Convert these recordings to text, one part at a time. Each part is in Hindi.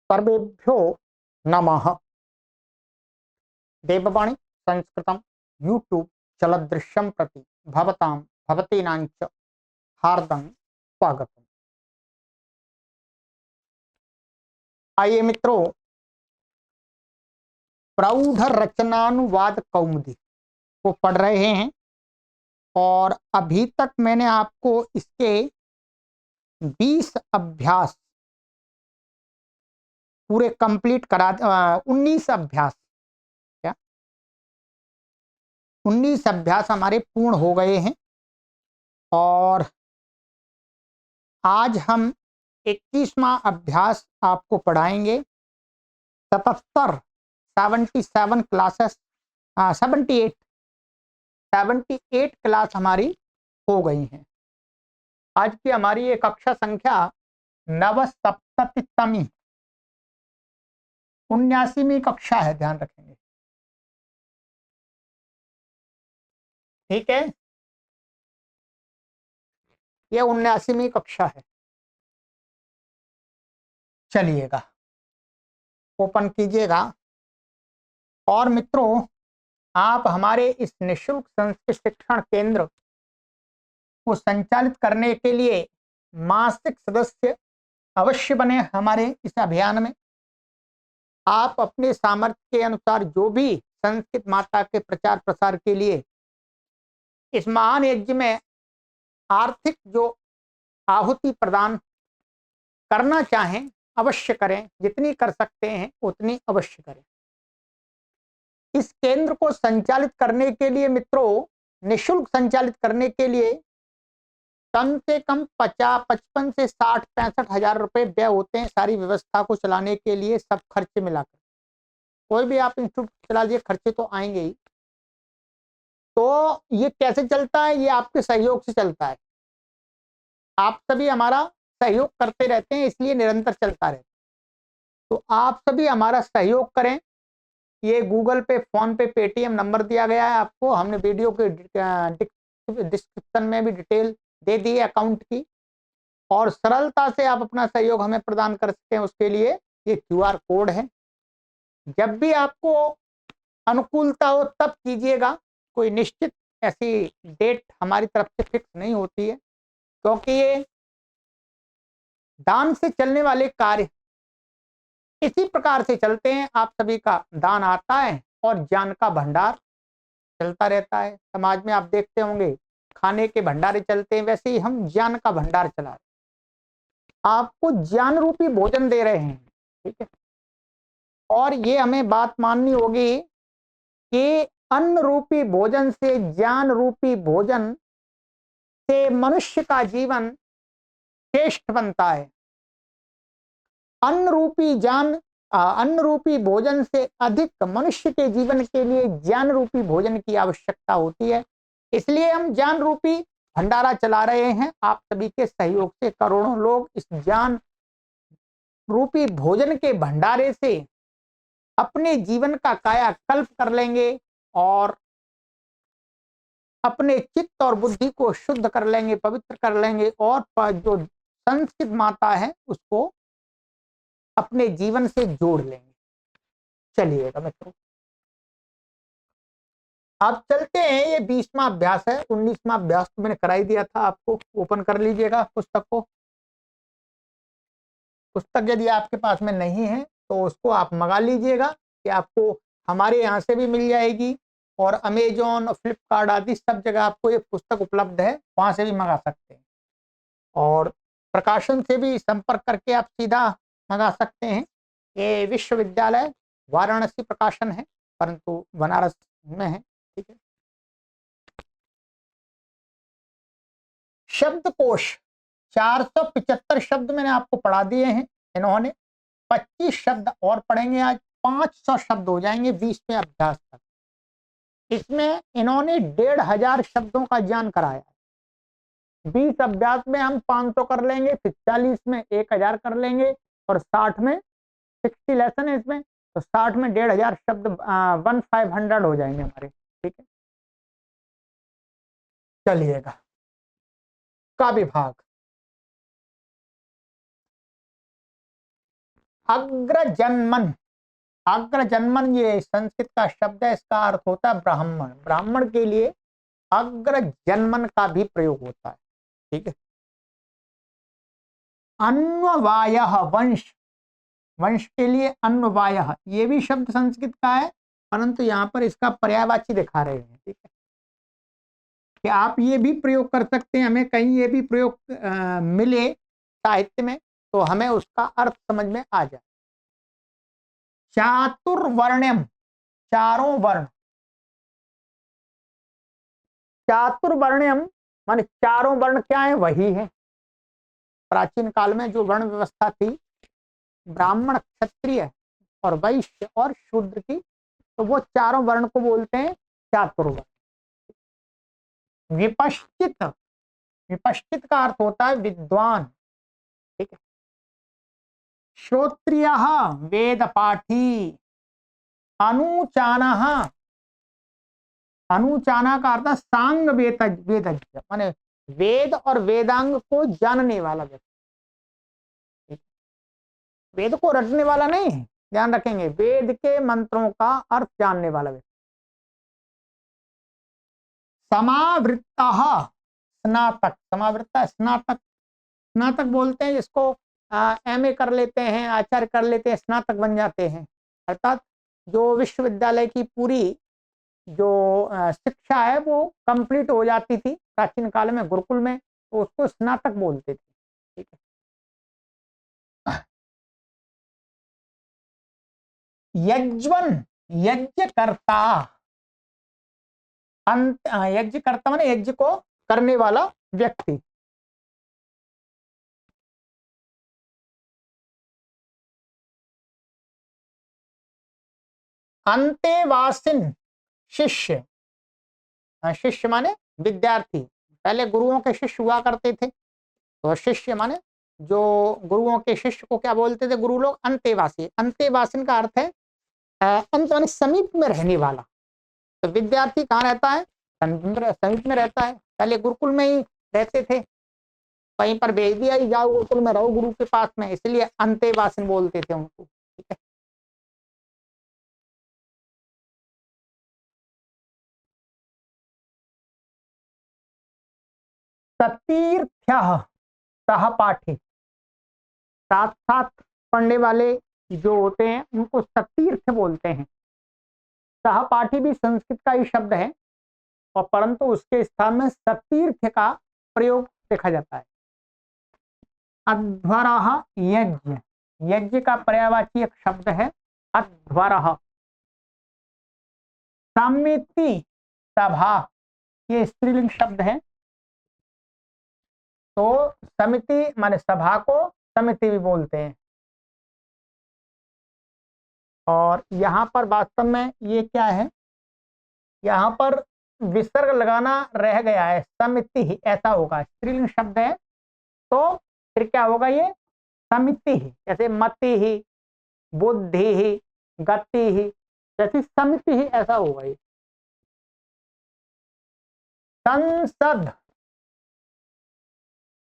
सर्वेभ्यो नमः। देववाणी संस्कृतं यूट्यूब चलदृश्यं प्रति भवतां भवतीनांच हार्दं स्वागतम्। आइए मित्रों, प्रौढ़ रचनानुवाद कौमुदी को पढ़ रहे हैं और अभी तक मैंने आपको इसके 20 अभ्यास पूरे कंप्लीट करा 19 अभ्यास 19 अभ्यास हमारे पूर्ण हो गए हैं और आज हम 21वां अभ्यास आपको पढ़ाएंगे। 77 क्लासेस 78 क्लास हमारी हो गई हैं। आज की हमारी ये कक्षा संख्या नवसप्ततितमी 79वीं कक्षा है, ध्यान रखेंगे। ठीक है, ये 79वीं कक्षा है। चलिएगा, ओपन कीजिएगा। और मित्रों, आप हमारे इस निःशुल्क संस्कृत शिक्षण केंद्र को संचालित करने के लिए मासिक सदस्य अवश्य बने। हमारे इस अभियान में आप अपने सामर्थ्य के अनुसार जो भी संस्कृत माता के प्रचार प्रसार के लिए इस महान यज्ञ में आर्थिक जो आहुति प्रदान करना चाहें अवश्य करें। जितनी कर सकते हैं उतनी अवश्य करें। इस केंद्र को संचालित करने के लिए मित्रों, निःशुल्क संचालित करने के लिए कम से कम 55 से 60-65 हजार रुपए व्यय होते हैं। सारी व्यवस्था को चलाने के लिए सब खर्चे मिलाकर, कोई भी आप इंस्टीट्यूट चला लीजिए, खर्चे तो आएंगे ही। तो ये कैसे चलता है? ये आपके सहयोग से चलता है। आप सभी हमारा सहयोग करते रहते हैं, इसलिए निरंतर चलता रहता है। तो आप सभी हमारा सहयोग करें। ये गूगल पे, फोन पे, पेटीएम नंबर दिया गया है आपको। हमने वीडियो के डिस्क्रिप्शन में भी डिटेल दे दी है अकाउंट की। और सरलता से आप अपना सहयोग हमें प्रदान कर सकते हैं, उसके लिए ये क्यूआर कोड है। जब भी आपको अनुकूलता हो तब कीजिएगा। कोई निश्चित ऐसी डेट हमारी तरफ से फिक्स नहीं होती है, क्योंकि ये दान से चलने वाले कार्य इसी प्रकार से चलते हैं। आप सभी का दान आता है और ज्ञान का भंडार चलता रहता है। समाज में आप देखते होंगे खाने के भंडारे चलते हैं, वैसे ही हम ज्ञान का भंडार चला रहे, आपको ज्ञान रूपी भोजन दे रहे हैं। ठीक है, और ये हमें बात माननी होगी कि अन्न रूपी भोजन से, ज्ञान रूपी भोजन से मनुष्य का जीवन श्रेष्ठ बनता है। अन्न रूपी भोजन से अधिक मनुष्य के जीवन के लिए ज्ञान रूपी भोजन की आवश्यकता होती है। इसलिए हम ज्ञान रूपी भंडारा चला रहे हैं। आप सभी के सहयोग से करोड़ों लोग इस ज्ञान रूपी भोजन के भंडारे से अपने जीवन का कायाकल्प कर लेंगे और अपने चित्त और बुद्धि को शुद्ध कर लेंगे, पवित्र कर लेंगे और जो संस्कृत माता है उसको अपने जीवन से जोड़ लेंगे। चलिएगा मित्रों, आप चलते हैं। ये 20वां अभ्यास है। 19वां अभ्यास तो मैंने कराई दिया था आपको। ओपन कर लीजिएगा पुस्तक को। पुस्तक यदि आपके पास में नहीं है तो उसको आप मंगा लीजिएगा, कि आपको हमारे यहाँ से भी मिल जाएगी और अमेजोन, फ्लिपकार्ट आदि सब जगह आपको ये पुस्तक उपलब्ध है, वहां से भी मंगा सकते हैं। और प्रकाशन से भी संपर्क करके आप सीधा मंगा सकते हैं। ये विश्वविद्यालय वाराणसी प्रकाशन है, परंतु बनारस में है। ठीक है, शब्दकोश 475 शब्द मैंने आपको पढ़ा दिए हैं। इन्होंने 25 शब्द और पढ़ेंगे आज। 500 शब्द हो जाएंगे 20वें अभ्यास तक। इसमें इन्होंने 1500 शब्दों का ज्ञान कराया है। 20 अभ्यास में हम 500 कर लेंगे, फिर 40 में 1000 कर लेंगे और 60 में 60 लेसन है इसमें, तो 60 में 1500 शब्द 1500 हो जाएंगे हमारे। ठीक है, चलिएगा। का विभाग, अग्रजन्मन, अग्रजन्मन ये संस्कृत का शब्द है, इसका अर्थ होता है ब्राह्मण। ब्राह्मण के लिए अग्रजन्मन का भी प्रयोग होता है। ठीक है। अन्ववाय, वंश, वंश के लिए अन्ववाय, ये भी शब्द संस्कृत का है, परंतु यहाँ पर इसका पर्यायवाची दिखा रहे हैं। ठीक है, कि आप ये भी प्रयोग कर सकते हैं, हमें कहीं ये भी प्रयोग मिले साहित्य में तो हमें उसका अर्थ समझ में आ जाए। चातुर्वर्ण्यम, चारों वर्ण, चातुर्वर्ण्यम माने चारों वर्ण क्या है, वही है। प्राचीन काल में जो वर्ण व्यवस्था थी, ब्राह्मण, क्षत्रिय और वैश्य और शूद्र की, तो वो चारों वर्ण को बोलते हैं चातुर्वर्ण। विपश्चित, विपश्चित का अर्थ होता है विद्वान। ठीक है। श्रोत्रिय वेद पाठी, अनुचाना, अनुचाना का अर्थ सांग वेदज्ञ माने वेद और वेदांग को जानने वाला व्यक्ति। वेद को रटने वाला नहीं, ध्यान रखेंगे, वेद के मंत्रों का अर्थ जानने वाला व्यक्ति। समावृत्ता, स्नातक, समावृत्ता स्नातक, स्नातक बोलते हैं जिसको एमए कर लेते हैं, आचार्य कर लेते हैं, स्नातक बन जाते हैं। अर्थात जो विश्वविद्यालय की पूरी जो शिक्षा है वो कंप्लीट हो जाती थी प्राचीन काल में गुरुकुल में, तो उसको स्नातक बोलते थे। ठीक है। यज्वन, यज्ञकर्ता, अंत, यज्ञकर्ता माने यज्ञ को करने वाला व्यक्ति। अंतेवासिन, शिष्य, शिष्य माने विद्यार्थी, पहले गुरुओं के शिष्य हुआ करते थे, तो शिष्य माने जो गुरुओं के शिष्य को क्या बोलते थे गुरु लोग, अंतेवासी। अंतेवासिन का अर्थ है अंत माने समीप में रहने वाला। तो विद्यार्थी कहाँ रहता है, समीप में रहता है, पहले गुरुकुल में ही रहते थे, वहीं पर भेज दिया ही जाओ गुरुकुल में रहो गुरु के पास में, इसलिए अंतेवासिन बोलते थे उनको। ठीक है। सतीर्थ्य, सहपाठी, साथ साथ पढ़ने वाले जो होते हैं उनको सतीर्थ बोलते हैं। सहपाठी भी संस्कृत का ही शब्द है, और परंतु उसके स्थान में सतीर्थ का प्रयोग देखा जाता है। अध्वरः, यज्ञ, यज्ञ का पर्यायवाची एक शब्द है अध्वरः। समिति, सभा, ये स्त्रीलिंग शब्द है, तो समिति माने सभा को समिति भी बोलते हैं। और यहाँ पर वास्तव में ये क्या है, यहाँ पर विसर्ग लगाना रह गया है, समिति ही ऐसा होगा, स्त्रीलिंग शब्द है तो फिर क्या होगा, ये समिति ही, जैसे मति ही, बुद्धि ही, गति ही, जैसे समिति ही ऐसा होगा। ये संसद,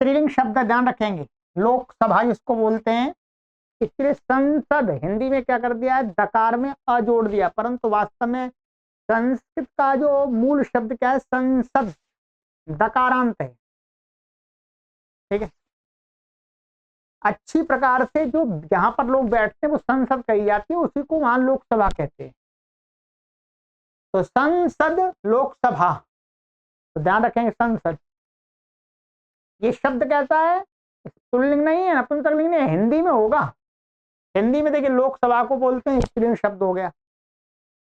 स्त्रीलिंग शब्द ध्यान रखेंगे, लोकसभा जिसको बोलते हैं, इसलिए संसद हिंदी में क्या कर दिया है, दकार में अ जोड़ दिया, परंतु वास्तव में संस्कृत का जो मूल शब्द क्या है, संसद, दकारांत है। ठीक है। अच्छी प्रकार से जो जहां पर लोग बैठते हैं वो संसद कही जाती है, उसी को वहां लोकसभा कहते हैं। तो संसद, लोकसभा, तो ध्यान रखेंगे संसद, ये शब्द कैसा है, पुल्लिंग नहीं है, नपुंसकलिंग नहीं है, हिंदी में होगा। हिंदी में देखिए लोकसभा को बोलते हैं, स्त्रीलिंग शब्द हो गया,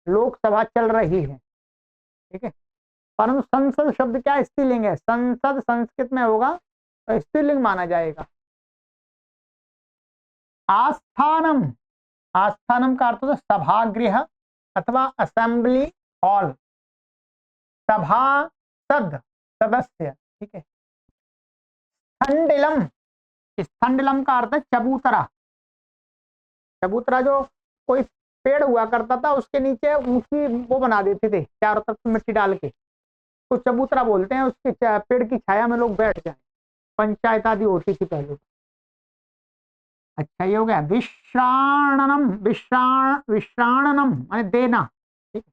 लोकसभा चल रही है। ठीक है। परंतु संसद शब्द क्या स्त्रीलिंग है, संसद संस्कृत में होगा तो स्त्रीलिंग माना जाएगा। आस्थानम, आस्थानम का अर्थ होता है सभागृह अथवा असेंबली हॉल, सभासद, सदस्य। ठीक है। स्थंडिलम, स्थंडिलम का अर्थ है चबूतरा, चबूतरा जो कोई पेड़ हुआ करता था उसके नीचे ऊंची वो बना देते थे चारों तरफ मिट्टी डाल के, तो चबूतरा बोलते हैं, उसके पेड़ की छाया में लोग बैठ जाए, पंचायत आदि होती थी पहले। अच्छा ये हो गया विश्राणनम, विश्राणनम माने देना, ठीक है।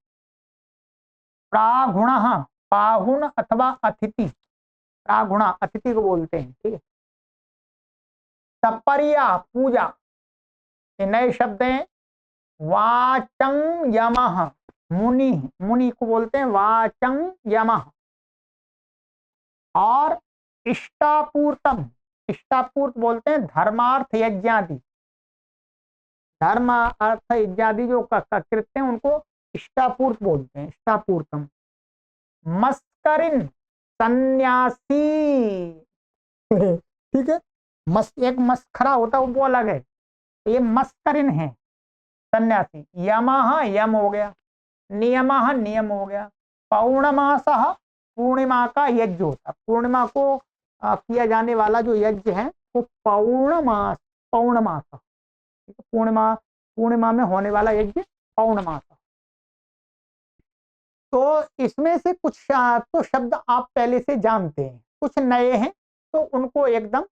प्रागुण, पाहुन अथवा अतिथि, प्रागुण अतिथि को बोलते हैं, ठीक है। तपरिया पूजा, ये नए शब्द हैं। वाचं यमः, मुनि, मुनि को बोलते हैं वाचं यमः। और इष्टापूर्तम, इष्टापूर्त बोलते हैं धर्मार्थ यज्ञादि, धर्म अर्थ इत्यादि जो कृत्य हैं उनको इष्टापूर्त बोलते हैं, इष्टापूर्तम। मस्करिन सन्यासी ठीक है। एक मस्खरा होता है वो अलग है, ये मस्करिन है सन्यासी। यमः यम हो गया, नियमः नियम हो गया। पौर्णमासः पूर्णिमा का यज्ञ होता, पूर्णिमा को किया जाने वाला जो यज्ञ है वो पौर्णमास, पौर्णमास, पूर्णिमा, पूर्णिमा में होने वाला यज्ञ पौर्णमास। तो इसमें से कुछ तो शब्द आप पहले से जानते हैं, कुछ नए हैं तो उनको एकदम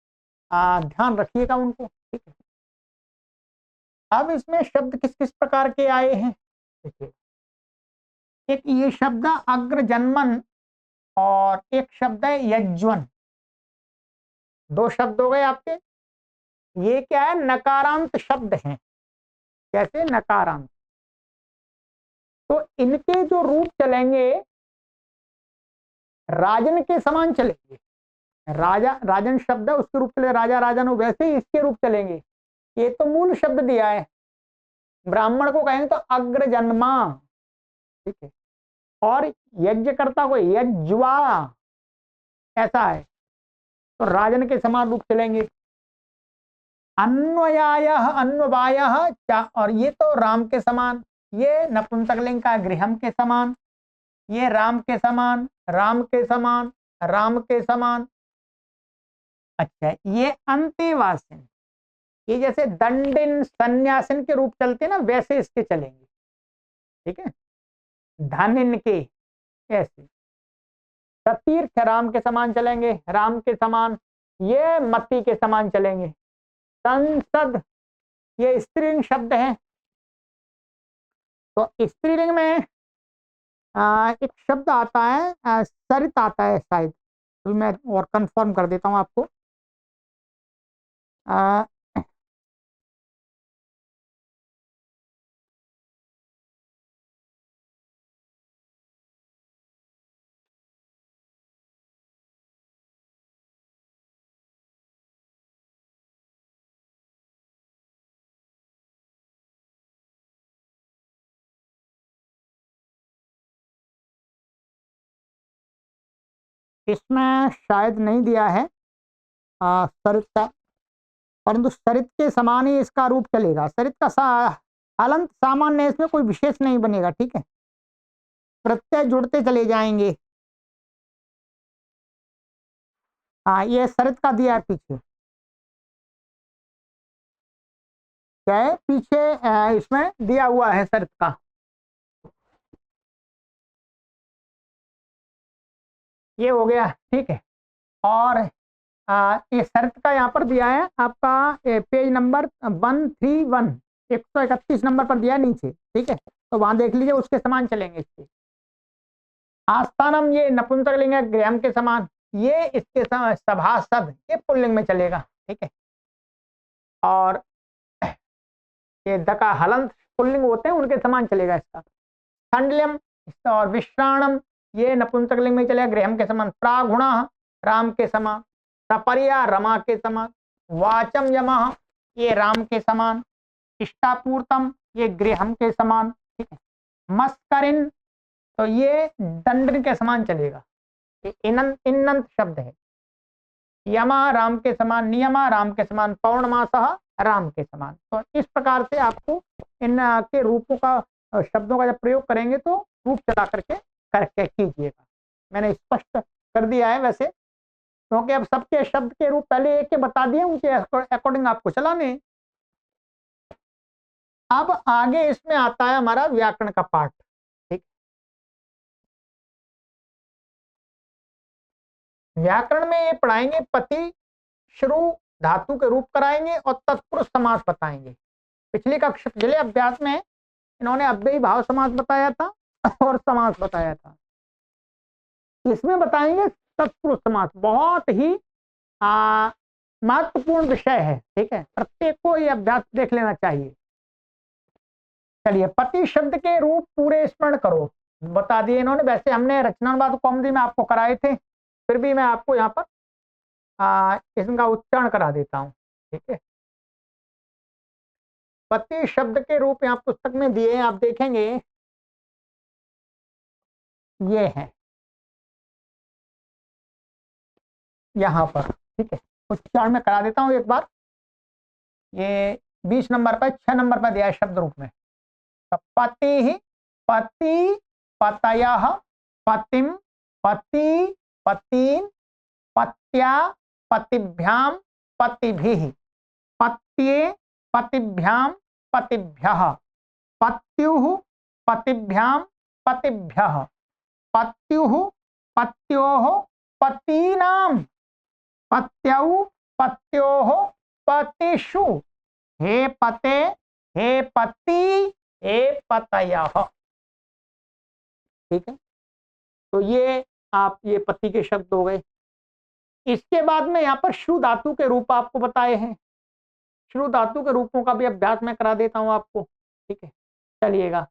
ध्यान रखिएगा उनको, ठीक है। अब इसमें शब्द किस किस प्रकार के आए हैं देखिए। एक ये शब्द अग्रजन्मन और एक शब्द है यज्वन, दो शब्द हो गए आपके। ये क्या है, नकारांत शब्द हैं। कैसे नकारांत, तो इनके जो रूप चलेंगे राजन के समान चलेंगे। राजा, राजन शब्द है उसके रूप चले, राजा राजन, वैसे ही इसके रूप चलेंगे। ये तो मूल शब्द दिया है, ब्राह्मण को कहेंगे तो अग्रजन्मा, ठीक है। और यज्ञकर्ता को यज्वा, ऐसा है, तो राजन के समान रूप चलेंगे। अन्वयाय, अन्ववाय, और ये तो राम के समान, ये नपुंसकलिंग का गृहम के समान, ये राम के समान, राम के समान, राम के समान। अच्छा ये अंतेवासिन, ये जैसे दंडिन सन्यासिन के रूप चलते हैं ना वैसे इसके चलेंगे, ठीक है। धनिन के ऐसे। सतीर्थ राम के समान चलेंगे, राम के समान। ये मती के समान चलेंगे। संसद, ये स्त्रीलिंग शब्द है, तो स्त्रीलिंग में एक शब्द आता है सरित आता है शायद, तो मैं और कंफर्म कर देता हूं आपको। आ, इसमें शायद नहीं दिया है सरित का, परंतु सरित के समान ही इसका रूप चलेगा। सरित का हलंत सामान्य है, इसमें कोई विशेष नहीं बनेगा, ठीक है। प्रत्यय जुड़ते चले जाएंगे। हाँ ये सरित का दिया है पीछे, क्या है पीछे इसमें दिया हुआ है सरित का। ये हो गया, ठीक है। और ये शर्त का यहाँ पर दिया है आपका पेज नंबर 131, 131 नंबर पर दिया है नीचे, ठीक है। तो वहां देख लीजिए, उसके समान चलेंगे इसके। आस्थानम, ये नपुंसकलिंग है गृहम के समान, ये इसके सभासद, ये पुल्लिंग में चलेगा, ठीक है। और ये दका हलंत पुल्लिंग होते हैं उनके समान चलेगा इसका। खंडलियम और विश्राणम, ये नपुंसकलिंग में चलेगा गृहम के समान। प्रागुणा, राम के समान। सपरिया, रमा के समान। वाचम यमः, ये राम के समान। इष्टापूर्तम, ये गृहम के समान, ठीक है। मस्करिन, तो ये दंडन के समान चलेगा, ये इन्नंत शब्द है। यमा राम के समान, नियमा राम के समान, पौर्णमासः राम के समान। तो इस प्रकार से आपको इन के रूपों का, शब्दों का जब प्रयोग करेंगे तो रूप चला करके कीजिएगा। मैंने स्पष्ट कर दिया है वैसे, क्योंकि अब सबके शब्द के रूप पहले एक के बता दिए, उनके अकॉर्डिंग आपको चलाने। अब आगे इसमें आता है हमारा व्याकरण का पाठ, ठीक। व्याकरण में ये पढ़ाएंगे पति, श्रु, धातु के रूप कराएंगे और तत्पुरुष समास बताएंगे। पिछले अभ्यास में इन्होंने अव्ययी भाव समास बताया था और समास बताया था। इसमें बताएंगे तत्पुरुष समास। बहुत ही महत्वपूर्ण विषय है, ठीक है, प्रत्येक को ये अभ्यास देख लेना चाहिए। चलिए, पति शब्द के रूप पूरे स्मरण करो, बता दिए इन्होंने। वैसे हमने रचनानुवाद कौमुदी में आपको कराए थे, फिर भी मैं आपको यहाँ पर इसका उच्चारण करा देता हूँ, ठीक है। पति शब्द के रूप यहाँ पुस्तक में दिए हैं, आप देखेंगे ये है यहाँ पर, ठीक है। उच्चारण में करा देता हूँ एक बार। ये 20 नंबर पर 6 नंबर पर दिया है शब्द रूप में। तो पति, पति, पतयः, पतिम, पति, पतीन, पत्या, पतिभ्यां, पतिभिः, पत्ये, पतिभ्यां, पतिभ्यः, पत्युः, पतिभ्यां, पतिभ्यः, पत्युः, पत्योः, पतीनां, पत्यौ, पत्योः, पतिषु, हे पते, हे पति, हे पतयः, ठीक है। तो ये पति के शब्द हो गए। इसके बाद में यहाँ पर शु धातु के रूप आपको बताए हैं। शु धातु के रूपों का भी अभ्यास मैं करा देता हूं आपको, ठीक है। चलिएगा,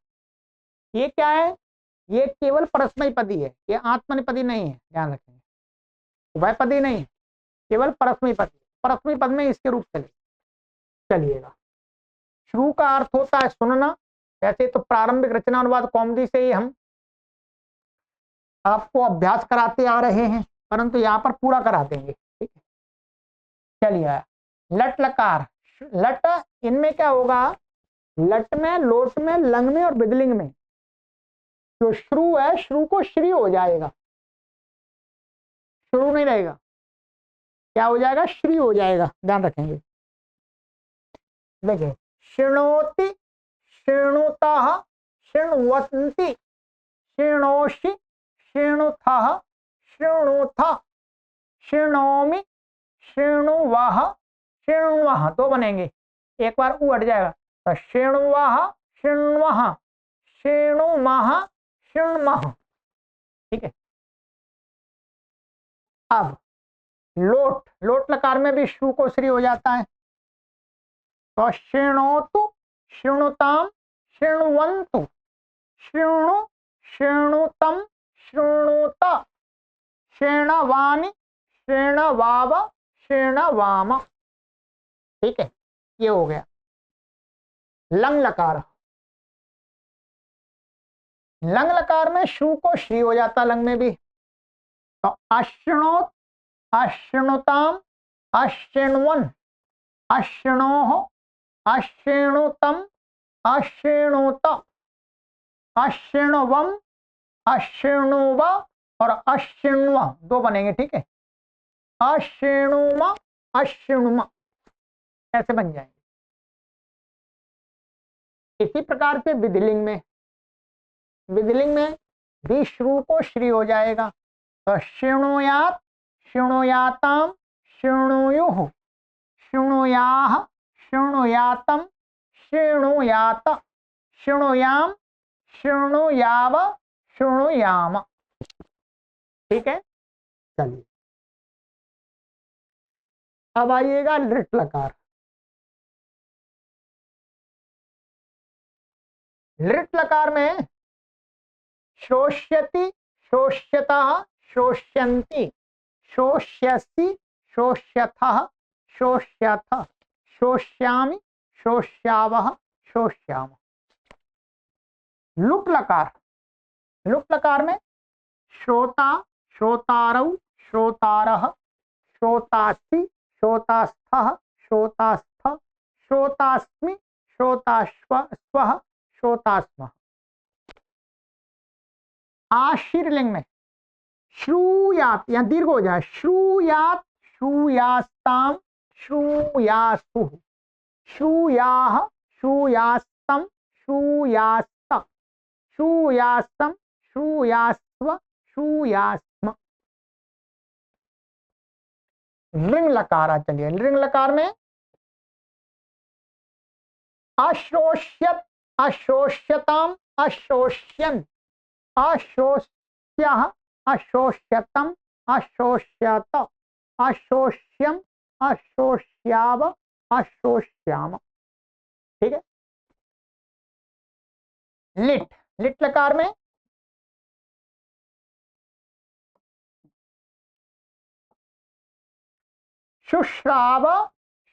ये क्या है? ये केवल परस्मैपदी है, ये आत्मनेपदी नहीं है, ध्यान रखेंगे। उभयपदी नहीं, केवल परस्मैपदी। परस्मैपद में इसके रूप चले। चलिएगा, शु का अर्थ होता है सुनना। वैसे तो प्रारंभिक रचनानुवाद कौमुदी से ही हम आपको अभ्यास कराते आ रहे हैं, परंतु यहाँ पर पूरा करा देंगे, ठीक है। चलिए, लट लकार। लट, इनमें क्या होगा? लट में, लोट में, लंग में और बिदलिंग में जो श्रु है, श्रु को श्री हो जाएगा, श्रु नहीं रहेगा। क्या हो जाएगा? श्री हो जाएगा, ध्यान रखेंगे। देखिए, शृणोति, शृणुतः, शृण्वन्ति, शृणोषि, शृणुथः, शृणुथ, शृणोमि, शृणुवः, शृण्वः, दो बनेंगे, एक बार उ हट जाएगा। तो शृण्वः, शृण्वः, शृणुमः, शृण्मः, ठीक है। अब लोट, लोट लकार में भी शु को श्री हो जाता है। तो शृणोतु, शृणुताम, शृण्वन्तु, शृणु, शृणुतम, शृणुत, शृणवानि, शृणवाव, शृणवाम, ठीक है। ये हो गया। लंग लकार। लंग लकार में शु को श्री हो जाता, लंग में भी। तो अशृणोत, अशृणुताम, अशृण्वन, अशृणोः, अशृणुतम, अशृणुत, अशृण्वम, अशृणुव और अशृण्व, दो बनेंगे, ठीक है। अशृणुम, अशृणुम, ऐसे बन जाएंगे। इसी प्रकार से विधिलिंग में, विधिलिंग में भी श्रु को श्री हो जाएगा। तो शृणुयात, शृणुयाताम, शृणुयुः, शृणुयाः, शृणुयातम, शृणुयात, शृणुयाम, शृणुयाव, शृणुयाम, ठीक है। चलिए, अब आइएगा लृट लकार। लृट लकार में शोष्यति, शोष्यतः, शोष्यन्ति, शोष्यसि, शोष्यथः, शोष्यथ, शोष्यामि, शोष्यावः, शोष्याम। लुट लकार। लुट लकार में श्रोता, श्रोतारौ, श्रोतारः, श्रोतासि, श्रोतास्थः, श्रोतास्थ, श्रोतास्मि, श्रोताश्वः, श्रोतास्मः। आशीर्लिंग में श्रूयात, यहाँ दीर्घ हो जाए, श्रूयात, श्रूयास्ताम, श्रूयासुः, श्रूयाः, श्रूयास्तम, श्रूयास्त, श्रूयास्तम, श्रूयास्व, श्रूयास्म। लिंग लकार। चलिए लिंग लकार में अशोष्यत, अशोष्यताम, अशोष्यन, अशोष्य, अशोष्यतम, अशोष्यत, अशोष्यम, अशोष्याव, अशोष्याम। ठीक है। लिट, लिट लकार में शुश्राव,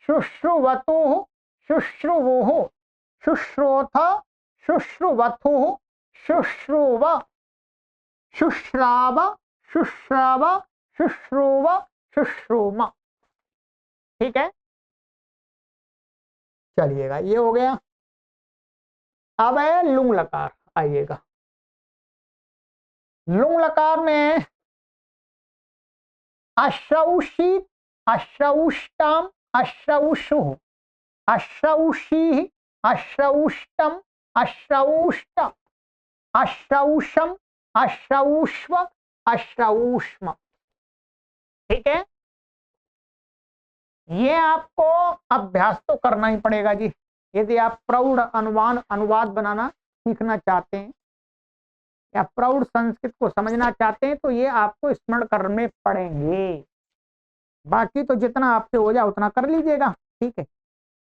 शुश्रुवतु, शुश्रुवुः, शुश्रोथ, शुश्रुवथुः, शुश्रुव, शुश्राव, शुश्रव, शुश्रुव, शुश्रुम। ठीक है। चलिएगा ये हो गया। अब है लुंग लकार। आइएगा लुंग लकार में अश्रौषित, अश्रौष्टम, अश्रौषुः, अश्रौषिः, अश्रौष्टम, अश्रौष्ट, अश्रौषम, अश्रौष्व, अश्रौष्म। ठीक है। ये आपको अभ्यास तो करना ही पड़ेगा जी, यदि आप प्रौढ़ अनुवाद बनाना सीखना चाहते हैं या प्रौढ़ संस्कृत को समझना चाहते हैं तो ये आपको स्मरण करने पड़ेंगे। बाकी तो जितना आपसे हो जाए उतना कर लीजिएगा। ठीक है।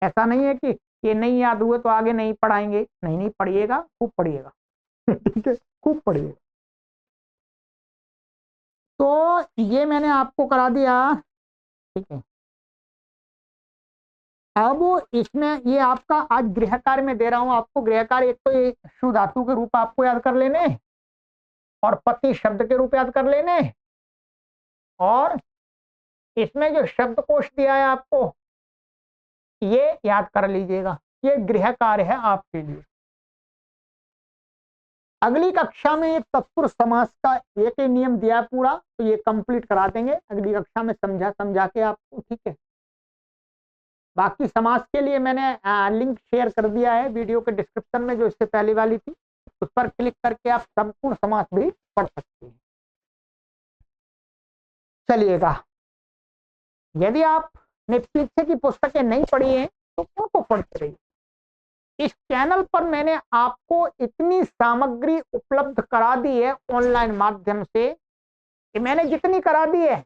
ऐसा नहीं है कि ये नहीं याद हुए तो आगे नहीं पढ़ाएंगे, नहीं नहीं पढ़िएगा, खूब पढ़िएगा। ठीक है, खूब पढ़िएगा। तो ये मैंने आपको करा दिया। ठीक है। अब इसमें ये आपका आज गृह कार्य में दे रहा हूं आपको। गृह कार्य एक तो ये शु धातु के रूप आपको याद कर लेने और पति शब्द के रूप याद कर लेने, और इसमें जो शब्दकोश दिया है आपको ये याद कर लीजिएगा। ये गृह कार्य है आपके लिए। अगली कक्षा में ये तत्पुरुष समास का एक ही नियम दिया पूरा, तो ये कंप्लीट करा देंगे अगली कक्षा में समझा के आपको। ठीक है। बाकी समास के लिए मैंने लिंक शेयर कर दिया है वीडियो के डिस्क्रिप्शन में, जो इससे पहले वाली थी, उस पर क्लिक करके आप संपूर्ण समास भी पढ़ सकते हैं। चलिएगा, यदि आपने पीछे की पुस्तकें नहीं पढ़ी हैं तो उनको पढ़ते रहिए। इस चैनल पर मैंने आपको इतनी सामग्री उपलब्ध करा दी है ऑनलाइन माध्यम से कि मैंने जितनी करा दी है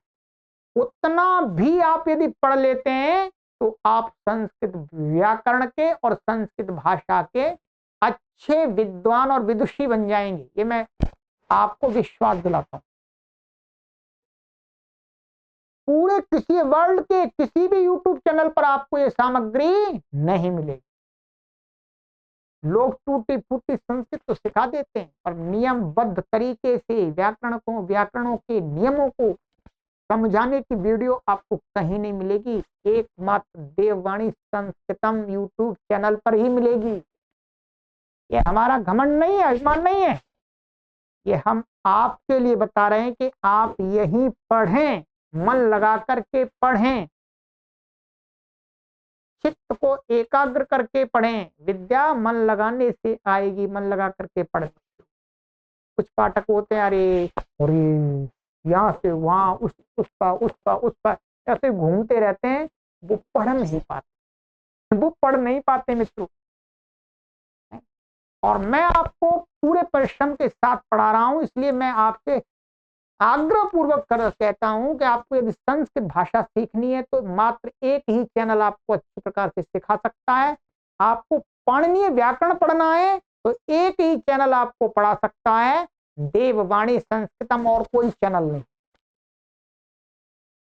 उतना भी आप यदि पढ़ लेते हैं तो आप संस्कृत व्याकरण के और संस्कृत भाषा के अच्छे विद्वान और विदुषी बन जाएंगे। ये मैं आपको विश्वास दिलाता हूं। पूरे किसी वर्ल्ड के किसी भी यूट्यूब चैनल पर आपको ये सामग्री नहीं मिलेगी। लोग टूटी फूटी संस्कृत तो सिखा देते हैं, पर नियमबद्ध तरीके से व्याकरणों के नियमों को समझाने की वीडियो आपको कहीं नहीं मिलेगी। एकमात्र देववाणी संस्कृतम यूट्यूब चैनल पर ही मिलेगी। ये हमारा घमंड नहीं है, अभिमान नहीं है, ये हम आपके लिए बता रहे हैं कि आप यही पढ़ें, मन लगा करके पढ़ें, चित्त को एकाग्र करके पढ़ें। विद्या मन लगाने से आएगी, मन लगा करके पढ़ें। कुछ पाठक होते हैं, अरे अरे यहाँ से वहां उस पर ऐसे घूमते रहते हैं, वो पढ़ नहीं पाते, वो पढ़ नहीं पाते मित्रों। और मैं आपको पूरे परिश्रम के साथ पढ़ा रहा हूं, इसलिए मैं आपसे आग्रह पूर्वक कहता हूं कि आपको यदि संस्कृत भाषा सीखनी है तो मात्र एक ही चैनल आपको अच्छी प्रकार से सिखा सकता है। आपको पाणिनीय व्याकरण पढ़ना है तो एक ही चैनल आपको पढ़ा सकता है, देववाणी संस्कृतम, और कोई चैनल नहीं।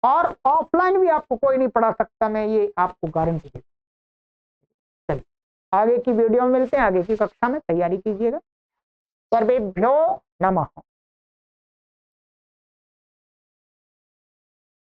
और ऑफलाइन भी आपको कोई नहीं पढ़ा सकता, मैं ये आपको गारंटी देता हूं। चलिए आगे की वीडियो में मिलते हैं, आगे की कक्षा में तैयारी कीजिएगा। सर्वेभ्यो नमः।